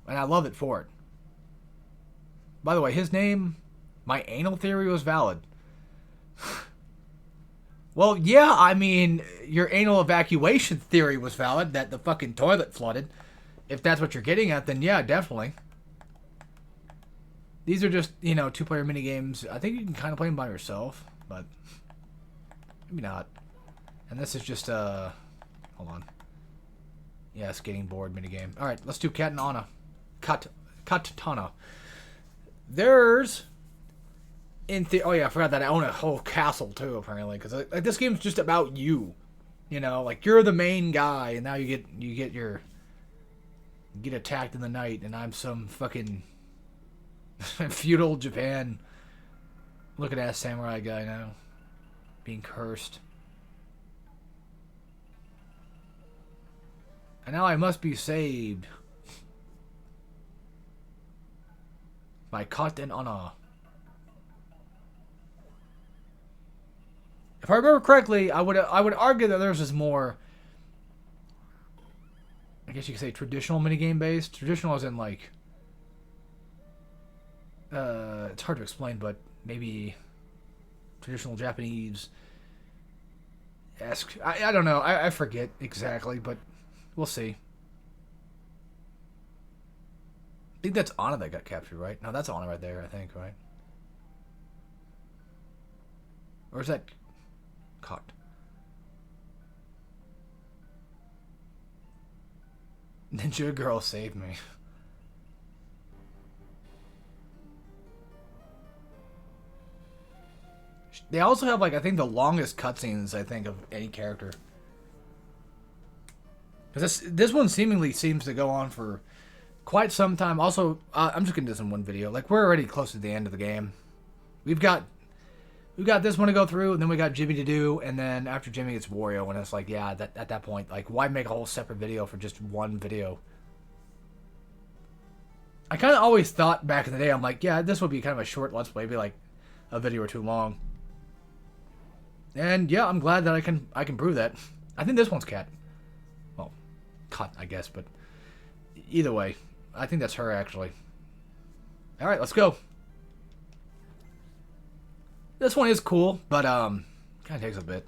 Speaker 1: and I love it for it. By the way, his name, my anal theory was valid. Well, yeah, I mean, your anal evacuation theory was valid, that the fucking toilet flooded. If that's what you're getting at, then yeah, definitely. These are just, you know, two-player minigames. I think you can kind of play them by yourself, but maybe not. And this is just, hold on. Yeah, skating board minigame. Alright, let's do Katana. Katana. There's... oh yeah, I forgot that I own a whole castle too, apparently, because like, this game's just about you, you know, like you're the main guy, and now you get attacked in the night, and I'm some fucking feudal Japan looking ass samurai guy now, being cursed, and now I must be saved by Katana. If I remember correctly, I would argue that theirs is more, I guess you could say, traditional minigame based. Traditional as in like, it's hard to explain, but maybe traditional Japanese-esque. I don't know. I forget exactly, but we'll see. I think that's Anna that got captured, right? No, that's Anna right there, I think, right? Or is that... Caught. Ninja girl saved me. They also have, like, I think the longest cutscenes, I think, of any character. Because this one seemingly seems to go on for quite some time. Also, I'm just going to do this in one video. Like, we're already close to the end of the game. We've got this one to go through, and then we got Jimmy to do, and then after Jimmy it's Wario, and it's like, yeah, at that point, like, why make a whole separate video for just one video? I kind of always thought back in the day, I'm like, yeah, this would be kind of a short Let's Play, be like a video or two long. And yeah, I'm glad that I can prove that. I think this one's Cat. Well, Cut, I guess, but either way, I think that's her, actually. Alright, let's go. This one is cool, but kind of takes a bit.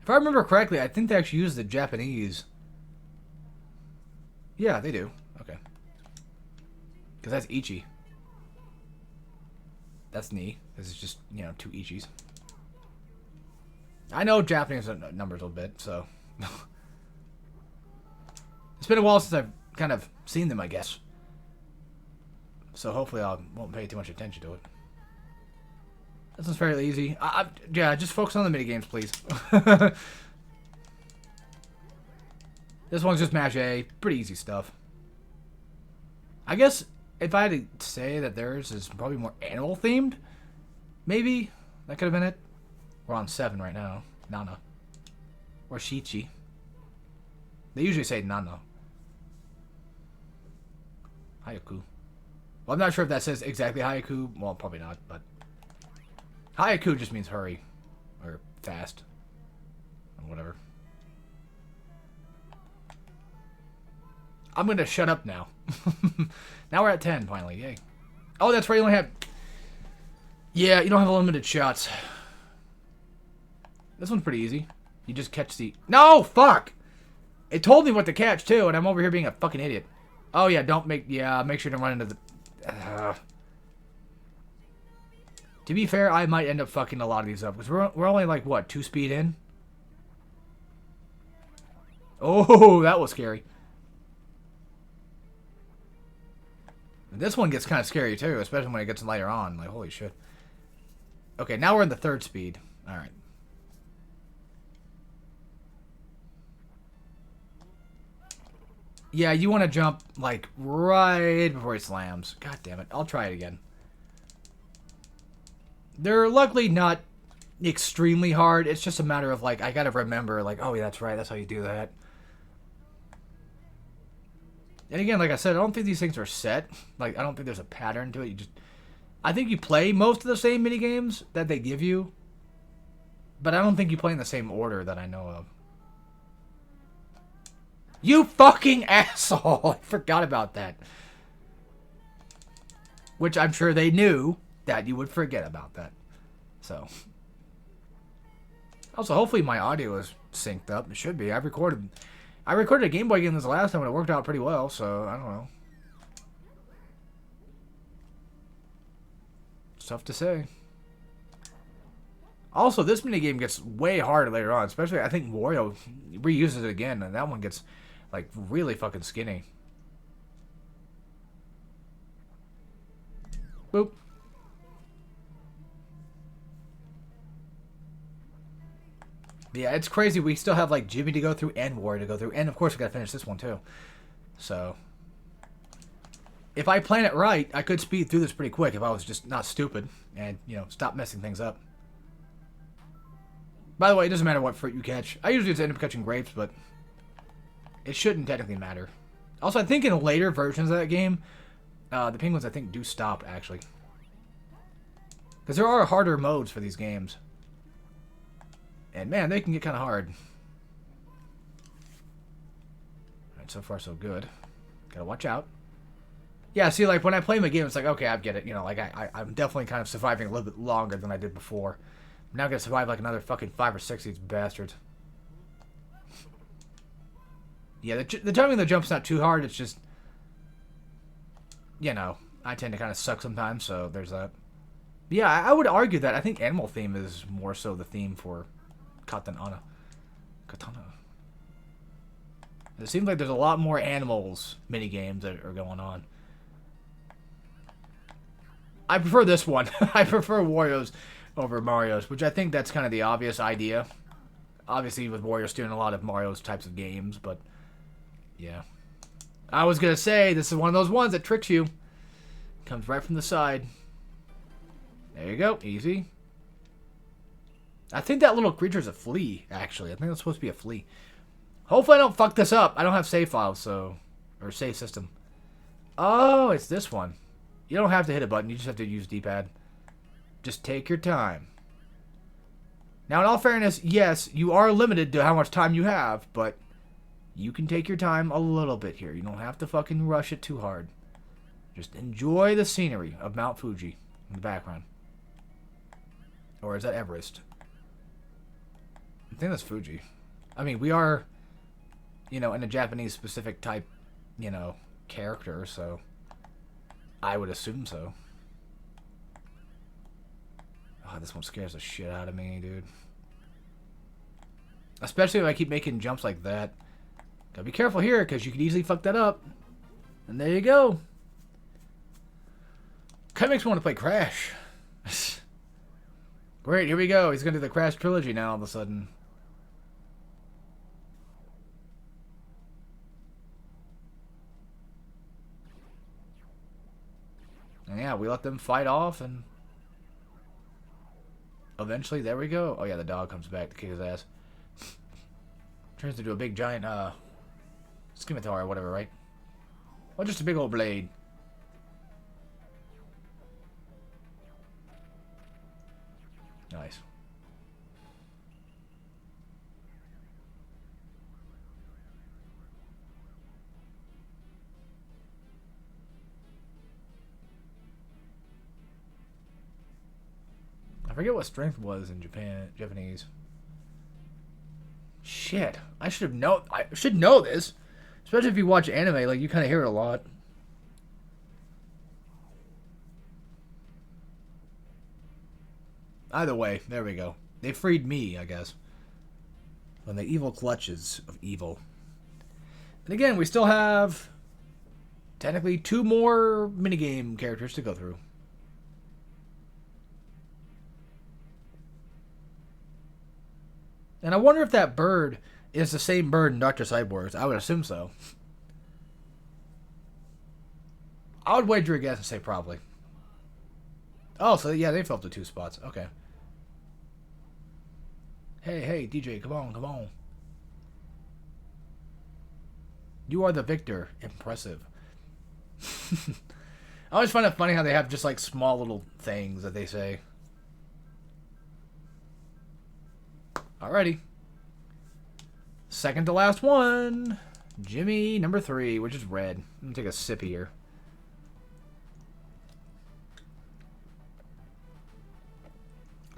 Speaker 1: If I remember correctly, I think they actually use the Japanese. Yeah, they do. Okay. Because that's Ichi. That's Ni. This is just, you know, two Ichis. I know Japanese numbers a bit, so... It's been a while since I've kind of seen them, I guess. So hopefully I won't pay too much attention to it. This one's fairly easy. Yeah, just focus on the minigames, please. This one's just Mash A. Pretty easy stuff. I guess if I had to say that theirs is probably more animal-themed, maybe that could have been it. We're on 7 right now. Nana. Or Shichi. They usually say Nana. Hayaku. Well, I'm not sure if that says exactly Hayaku. Well, probably not, but... Hayaku just means hurry. Or fast. Or whatever. I'm gonna shut up now. Now we're at 10, finally. Yay. Oh, that's right. You only have... Yeah, you don't have unlimited shots. This one's pretty easy. You just catch the... No! Fuck! It told me what to catch, too, and I'm over here being a fucking idiot. Oh, yeah, don't make... Yeah, make sure to run into the... To be fair, I might end up fucking a lot of these up, because we're only, like, what, 2 speed in? Oh, that was scary. This one gets kind of scary, too, especially when it gets later on. Like, holy shit. Okay, now we're in the 3rd speed. Alright. Yeah, you want to jump, like, right before he slams. God damn it. I'll try it again. They're luckily not extremely hard. It's just a matter of, like, I gotta remember, like, oh, yeah, that's right. That's how you do that. And again, like I said, I don't think these things are set. Like, I don't think there's a pattern to it. I think you play most of the same minigames that they give you. But I don't think you play in the same order that I know of. You fucking asshole! I forgot about that. Which I'm sure they knew that you would forget about that. So. Also, hopefully my audio is synced up. It should be. I recorded a Game Boy game this last time and it worked out pretty well, so I don't know. It's tough to say. Also, this minigame gets way harder later on, especially I think Wario reuses it again, and that one gets, like, really fucking skinny. Boop. Yeah, it's crazy. We still have, like, Jimmy to go through and Wario to go through, and of course we gotta finish this one too. So, if I plan it right, I could speed through this pretty quick if I was just not stupid and, you know, stop messing things up. By the way, it doesn't matter what fruit you catch. I usually just end up catching grapes, but it shouldn't technically matter. Also, I think in later versions of that game, the penguins, I think, do stop, actually. Because there are harder modes for these games. And, man, they can get kind of hard. Alright, so far so good. Gotta watch out. Yeah, see, like, when I play my game, it's like, okay, I get it. You know, like, I'm definitely kind of surviving a little bit longer than I did before. I'm now gonna survive, like, another fucking 5 or 6 of these bastards. Yeah, the timing of the jump's not too hard. It's just, you know, I tend to kind of suck sometimes, so there's that. But yeah, I would argue that I think animal theme is more so the theme for Katana. It seems like there's a lot more animals minigames that are going on. I prefer this one. I prefer Wario's over Mario's, which I think that's kind of the obvious idea. Obviously, with Wario's doing a lot of Mario's types of games, but yeah. I was going to say, this is one of those ones that tricks you. Comes right from the side. There you go. Easy. I think that little creature's a flea, actually. I think that's supposed to be a flea. Hopefully I don't fuck this up. I don't have save files, so... Or save system. Oh, it's this one. You don't have to hit a button. You just have to use D-pad. Just take your time. Now, in all fairness, yes, you are limited to how much time you have, but you can take your time a little bit here. You don't have to fucking rush it too hard. Just enjoy the scenery of Mount Fuji in the background. Or is that Everest? I think that's Fuji. I mean, we are, you know, in a Japanese specific type, you know, character, so I would assume so. Oh, this one scares the shit out of me, dude. Especially if I keep making jumps like that. Gotta be careful here, because you could easily fuck that up. And there you go. Kind of makes me want to play Crash. Great, here we go. He's gonna do the Crash trilogy now all of a sudden. And yeah, we let them fight off, and eventually, there we go. Oh yeah, the dog comes back to kick his ass. Turns into a big giant, scimitar or whatever, right? Or just a big old blade. Nice. I forget what strength was in Japanese. Shit, I should know this. Especially if you watch anime, like you kind of hear it a lot. Either way, there we go. They freed me, I guess. From the evil clutches of evil. And again, we still have technically 2 more minigame characters to go through. And I wonder if that bird is the same bird in Dr. Cyborg's. I would assume so. I would wager a guess and say probably. Oh, so yeah, they filled the 2 spots. Okay. Hey, DJ, come on. You are the victor. Impressive. I always find it funny how they have just like small little things that they say. Alrighty. Second to last one. Jimmy number 3, which is red. Let me take a sip here.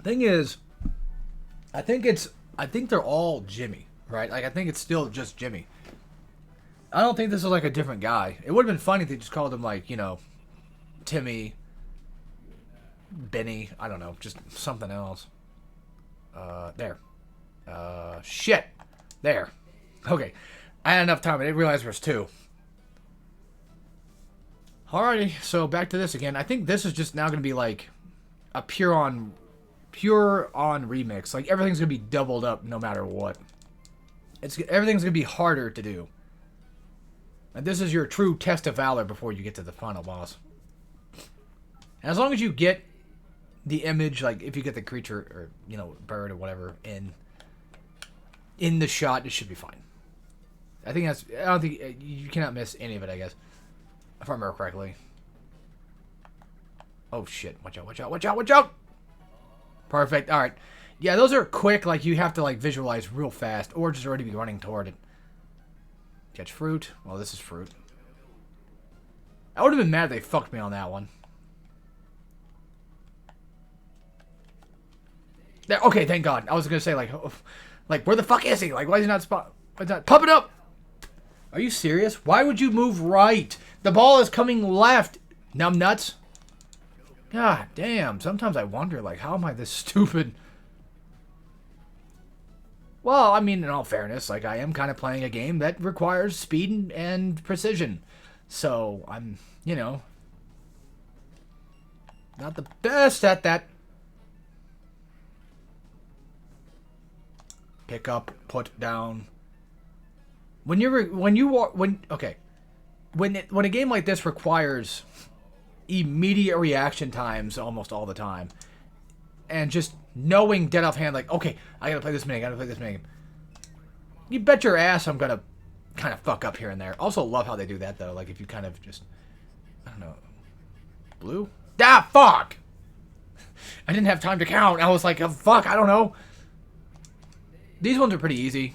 Speaker 1: Thing is, I think they're all Jimmy, right? Like I think it's still just Jimmy. I don't think this is like a different guy. It would have been funny if they just called him like, you know, Timmy, Benny, I don't know, just something else. There. Shit. There. Okay. I had enough time. I didn't realize there was 2. Alrighty, so back to this again. I think this is just now going to be like a pure on remix. Like everything's going to be doubled up no matter what. Everything's going to be harder to do. And this is your true test of valor before you get to the final boss. And as long as you get the image, like if you get the creature or, you know, bird or whatever in the shot, it should be fine. I don't think you cannot miss any of it, I guess. If I remember correctly. Oh shit, watch out. Perfect, alright. Yeah, those are quick, like you have to like visualize real fast or just already be running toward it. Catch fruit. Well, this is fruit. I would have been mad if they fucked me on that one. There, okay, thank God. I was gonna say like where the fuck is he? Like, why is he not pump it up? Are you serious? Why would you move right? The ball is coming left. Numbnuts. God damn. Sometimes I wonder, like, how am I this stupid? Well, I mean, in all fairness, like, I am kind of playing a game that requires speed and precision. So, I'm, you know, not the best at that. Pick up, put down. When a game like this requires immediate reaction times almost all the time, and just knowing dead offhand, like, okay, I gotta play this minigame. You bet your ass I'm gonna kind of fuck up here and there. Also love how they do that though. Like if you kind of just, I don't know, blue. Ah, fuck! I didn't have time to count. I was like, oh, fuck, I don't know. These ones are pretty easy.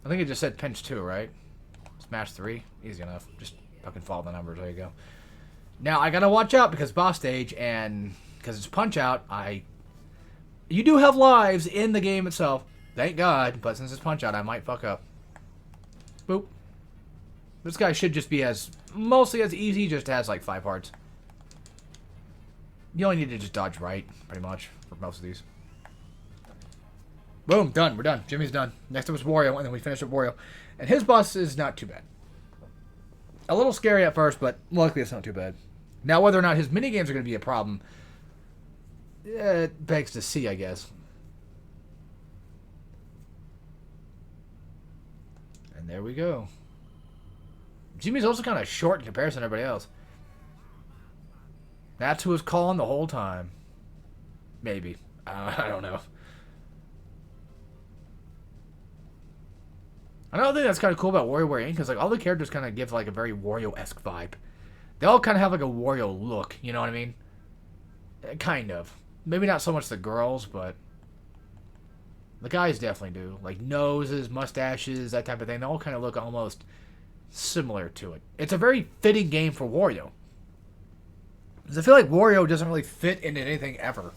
Speaker 1: I think it just said pinch 2, right? Smash 3. Easy enough. Just fucking follow the numbers. There you go. Now, I gotta watch out because boss stage and because it's Punch-Out, you do have lives in the game itself. Thank God. But since it's Punch-Out, I might fuck up. Boop. This guy should just be mostly as easy, just has like 5 hearts. You only need to just dodge right, pretty much, for most of these. Boom, done. We're done. Jimmy's done. Next up is Wario, and then we finish with Wario. And his boss is not too bad. A little scary at first, but luckily it's not too bad. Now, whether or not his minigames are going to be a problem, it begs to see, I guess. And there we go. Jimmy's also kind of short in comparison to everybody else. That's who was calling the whole time. Maybe. I don't know. Another thing that's kind of cool about WarioWare Inc. is like all the characters kind of give like a very Wario-esque vibe. They all kind of have like a Wario look, you know what I mean? Kind of. Maybe not so much the girls, but the guys definitely do. Like noses, mustaches, that type of thing. They all kind of look almost similar to it. It's a very fitting game for Wario. Because I feel like Wario doesn't really fit into anything ever.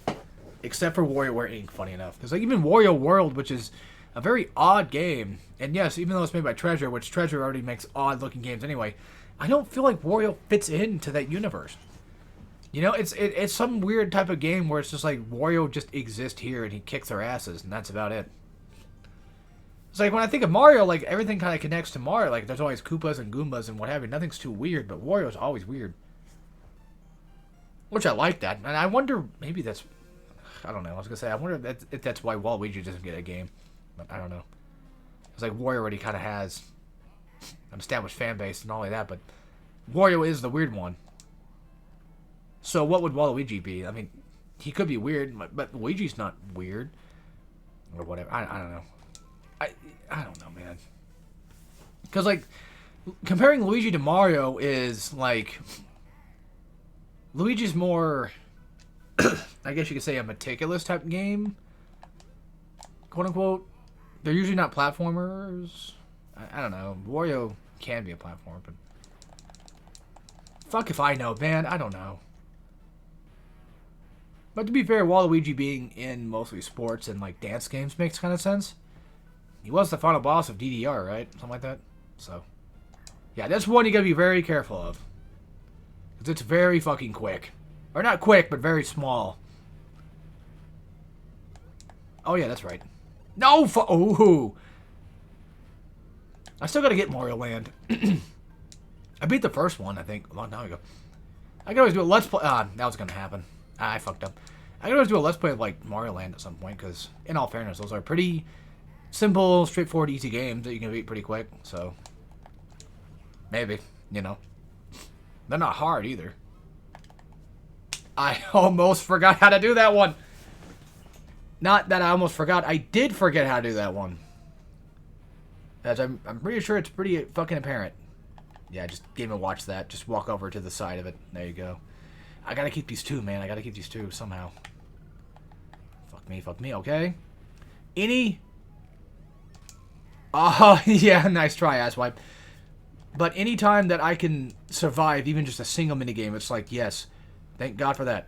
Speaker 1: Except for WarioWare Inc., funny enough. Because like even Wario World, which is a very odd game, and yes, even though it's made by Treasure, which Treasure already makes odd-looking games anyway, I don't feel like Wario fits into that universe. You know, it's some weird type of game where it's just like Wario just exists here and he kicks their asses, and that's about it. It's like when I think of Mario, like everything kind of connects to Mario. Like there's always Koopas and Goombas and what have you. Nothing's too weird, but Wario's always weird. Which I like that, and I wonder maybe that's, I don't know. I was gonna say I wonder if that's why Waluigi doesn't get a game. But I don't know. It's like Wario already kind of has an established fan base and all of that, but Wario is the weird one. So what would Waluigi be? I mean, he could be weird, but Luigi's not weird. Or whatever. I don't know. I don't know, man. Because, like, comparing Luigi to Mario is, like... Luigi's more... I guess you could say a meticulous type game. Quote-unquote. They're usually not platformers. I don't know. Wario can be a platformer, but... Fuck if I know, man. I don't know. But to be fair, Waluigi being in mostly sports and, like, dance games makes kind of sense. He was the final boss of DDR, right? Something like that. So, yeah, that's one you gotta be very careful of. Because it's very fucking quick. Or not quick, but very small. Oh, yeah, that's right. No! Ooh! I still gotta get Mario Land. I beat the first one, I think, a long time ago. I could always do a Let's Play. That was gonna happen. I fucked up. I could always do a Let's Play of, like, Mario Land at some point, because, in all fairness, those are pretty simple, straightforward, easy games that you can beat pretty quick, so... Maybe, you know. They're not hard, either. I almost forgot how to do that one! Not that I almost forgot, I did forget how to do that one. As I'm pretty sure it's pretty fucking apparent. Yeah, just give him a watch that. Just walk over to the side of it. There you go. I gotta keep these two, man. I gotta keep these two somehow. Fuck me, okay? Any... Oh, yeah, nice try, asswipe. But any time that I can survive even just a single minigame, it's like, yes, thank God for that.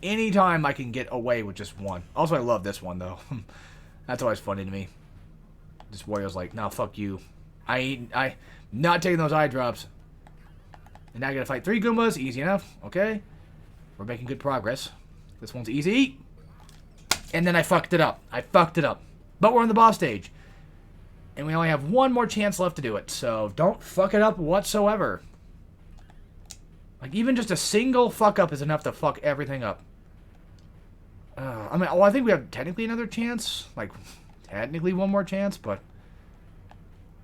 Speaker 1: Anytime I can get away with just one. Also, I love this one, though. That's always funny to me. This Wario's like, nah, fuck you. I'm not taking those eye drops. And now I gotta fight 3 Goombas. Easy enough. Okay. We're making good progress. This one's easy. And then I fucked it up. But we're on the boss stage. And we only have one more chance left to do it. So don't fuck it up whatsoever. Like, even just a single fuck up is enough to fuck everything up. I mean, well, I think we have technically another chance. Like, technically one more chance, but...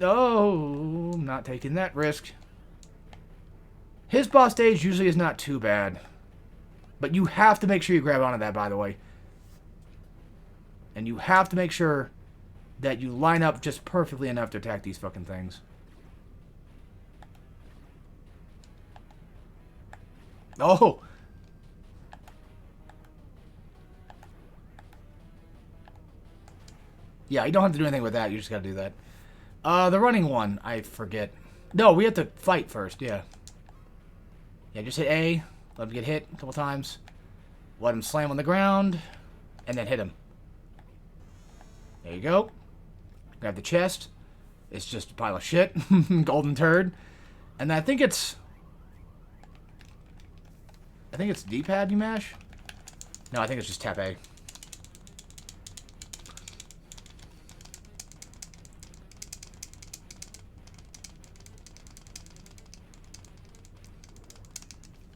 Speaker 1: Oh, I'm not taking that risk. His boss stage usually is not too bad. But you have to make sure you grab onto that, by the way. And you have to make sure that you line up just perfectly enough to attack these fucking things. Oh! Yeah, you don't have to do anything with that. You just gotta do that. The running one, I forget. No, we have to fight first, yeah. Yeah, just hit A. Let him get hit a couple times. Let him slam on the ground. And then hit him. There you go. Grab the chest. It's just a pile of shit. Golden turd. And I think it's... D-pad you mash? No, I think it's just tap A.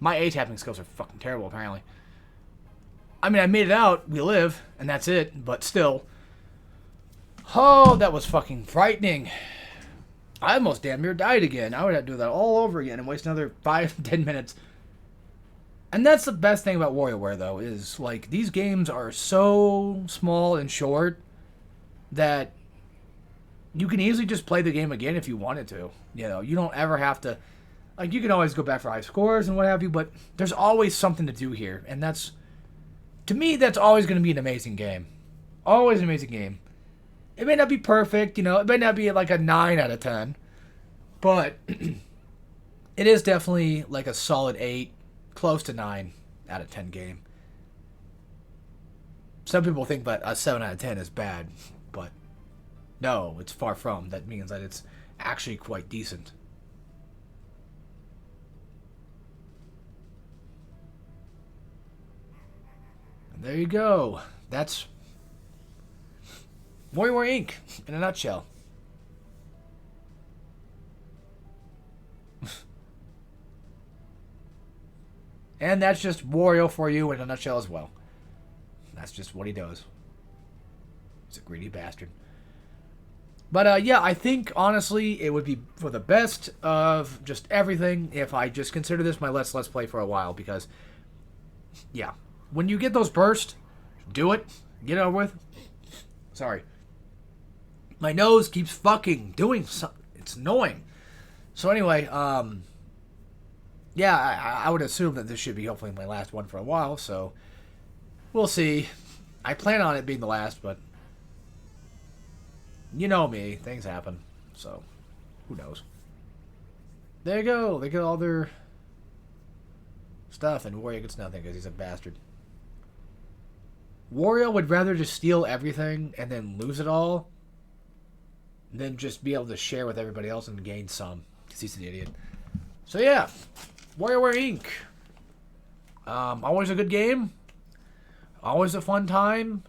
Speaker 1: My A-tapping skills are fucking terrible, apparently. I mean, I made it out. We live. And that's it. But still. Oh, that was fucking frightening. I almost damn near died again. I would have to do that all over again and waste another 5-10 minutes. And that's the best thing about WarioWare, though, is, like, these games are so small and short that you can easily just play the game again if you wanted to. You know, you don't ever have to... Like, you can always go back for high scores and what have you, but there's always something to do here. And that's... To me, that's always going to be an amazing game. Always an amazing game. It may not be perfect, you know. It may not be like a 9 out of 10. But it is definitely like a solid 8, close to 9 out of 10 game. Some people think that a 7 out of 10 is bad, but no, it's far from. That means that it's actually quite decent. And there you go. That's WarioWare Inc. in a nutshell. And that's just Wario for you in a nutshell as well. That's just what he does. He's a greedy bastard. But, yeah, I think, honestly, it would be for the best of just everything if I just consider this my Let's Play for a while. Because, yeah, when you get those bursts, do it. Get it over with. Sorry. My nose keeps fucking doing something. It's annoying. So anyway, yeah, I would assume that this should be hopefully my last one for a while, so we'll see. I plan on it being the last, but you know me, things happen, so who knows. There you go. They get all their stuff, and Wario gets nothing because he's a bastard. Wario would rather just steal everything and then lose it all than just be able to share with everybody else and gain some, because he's an idiot. So yeah, WarioWare Inc. Always a good game. Always a fun time.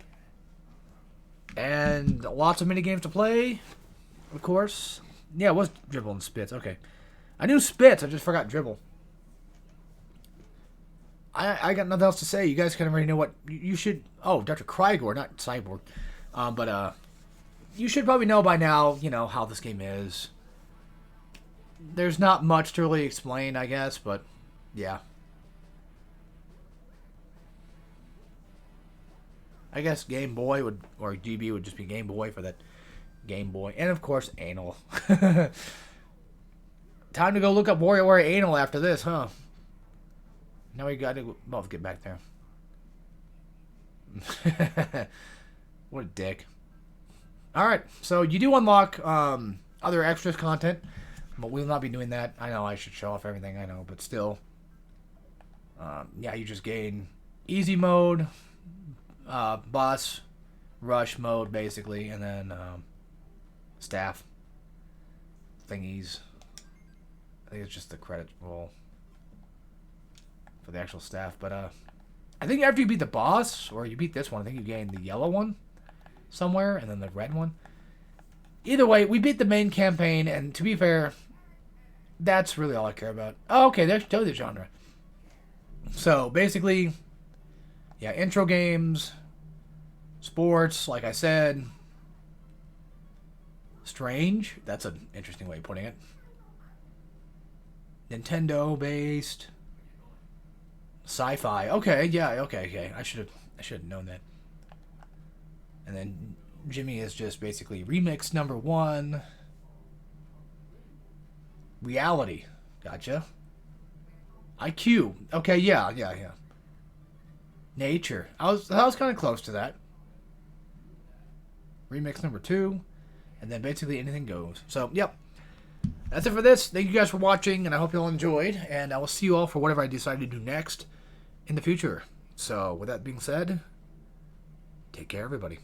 Speaker 1: And lots of mini games to play, of course. Yeah, it was Dribble and Spitz. Okay. I knew Spitz, I just forgot Dribble. I got nothing else to say. You guys kind of already know what you should... Oh, Dr. Krygor, not Cyborg. But you should probably know by now, you know, how this game is. There's not much to really explain, I guess, but yeah. I guess Game Boy would, or GB would just be Game Boy for that Game Boy. And of course, anal. Time to go look up WarioWare anal after this, huh? Now we gotta both get back there. What a dick. Alright, so you do unlock other extras content, but we will not be doing that. I know I should show off everything, I know, but still. Yeah, you just gain easy mode, boss, rush mode, basically, and then staff thingies. I think it's just the credit roll for the actual staff, but I think after you beat the boss, or you beat this one, I think you gain the yellow one somewhere, and then the red one. Either way, we beat the main campaign, and to be fair, that's really all I care about. Oh, okay, there's totally the genre. So, basically, yeah, intro games, sports, like I said. Strange, that's an interesting way of putting it. Nintendo-based. Sci-fi. Okay, yeah, okay. I should have known that. And then Jimmy is just basically remix number 1. Reality. Gotcha. IQ. Okay, yeah. Nature. I was kind of close to that. Remix number 2. And then basically anything goes. So, yep. That's it for this. Thank you guys for watching, and I hope you all enjoyed. And I will see you all for whatever I decide to do next in the future. So, with that being said, take care, everybody.